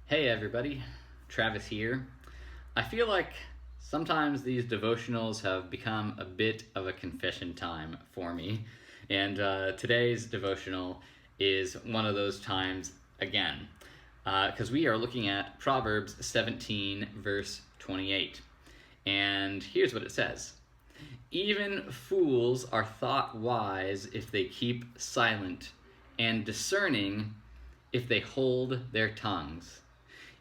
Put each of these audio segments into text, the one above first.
Hey everybody, Travis here. I feel like sometimes these devotionals have become a bit of a confession time for me, and today's devotional is one of those times again, because we are looking at Proverbs 17, verse 28. And here's what it says. Even fools are thought wise if they keep silent, and discerning if they hold their tongues.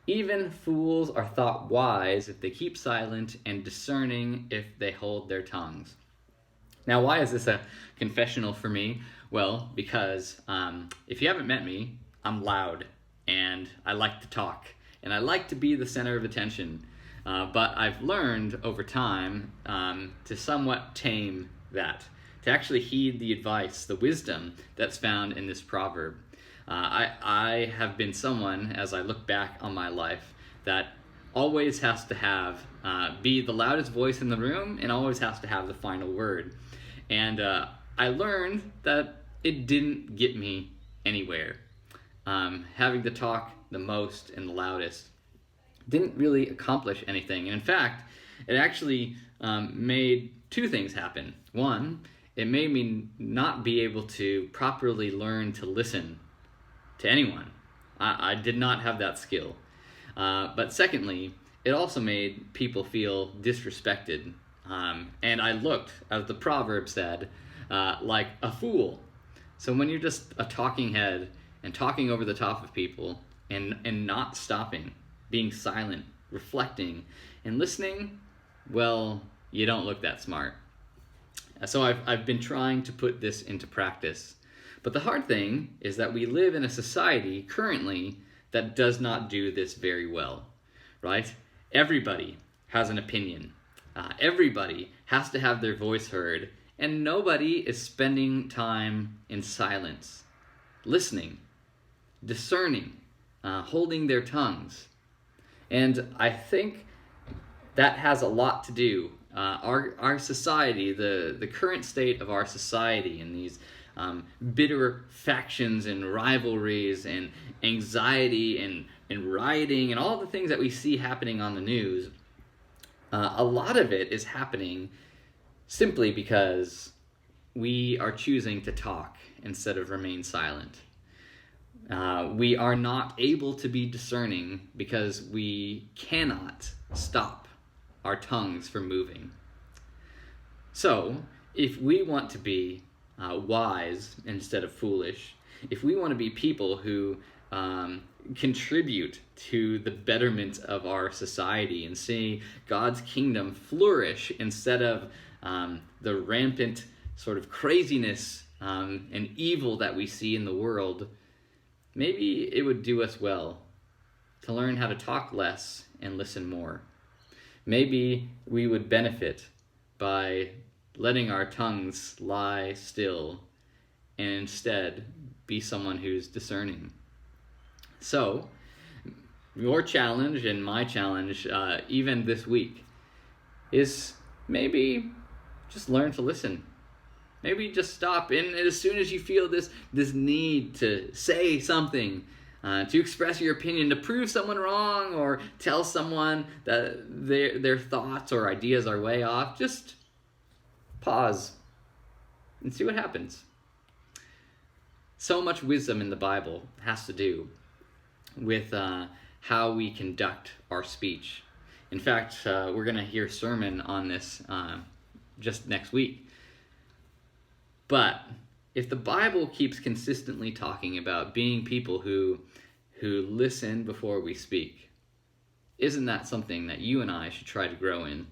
Even fools are thought wise if they keep silent, and discerning if they hold their tongues. Now, why is this a confessional for me? Well, because if you haven't met me, I'm loud, and I like to talk, and I like to be the center of attention. But I've learned over time to somewhat tame that, to actually heed the advice, the wisdom that's found in this proverb. I have been someone, as I look back on my life, that always has to have, be the loudest voice in the room and always has to have the final word. And I learned that it didn't get me anywhere. Having to talk the most and the loudest didn't really accomplish anything. And in fact, it actually made two things happen. One, it made me not be able to properly learn to listen to anyone. I did not have that skill. But secondly, it also made people feel disrespected. And I looked, as the proverb said, like a fool. So when you're just a talking head and talking over the top of people and not stopping, being silent, reflecting, and listening, well, you don't look that smart. So I've been trying to put this into practice. But the hard thing is that we live in a society currently that does not do this very well, right? Everybody has an opinion. Everybody has to have their voice heard, and nobody is spending time in silence, listening, discerning, holding their tongues. And I think that has a lot to do. Our society, the current state of our society, and these bitter factions and rivalries and anxiety and rioting and all the things that we see happening on the news, a lot of it is happening simply because we are choosing to talk instead of remain silent. We are not able to be discerning because we cannot stop our tongues from moving. So, if we want to be wise instead of foolish, if we want to be people who contribute to the betterment of our society and see God's kingdom flourish instead of the rampant sort of craziness and evil that we see in the world, maybe it would do us well to learn how to talk less and listen more. Maybe we would benefit by letting our tongues lie still and instead be someone who's discerning. So, your challenge and my challenge, even this week, is maybe just learn to listen. Maybe just stop, and as soon as you feel this need to say something, to express your opinion, to prove someone wrong, or tell someone that their thoughts or ideas are way off, just pause and see what happens. So much wisdom in the Bible has to do with how we conduct our speech. In fact, we're going to hear a sermon on this just next week. But if the Bible keeps consistently talking about being people who listen before we speak, isn't that something that you and I should try to grow in?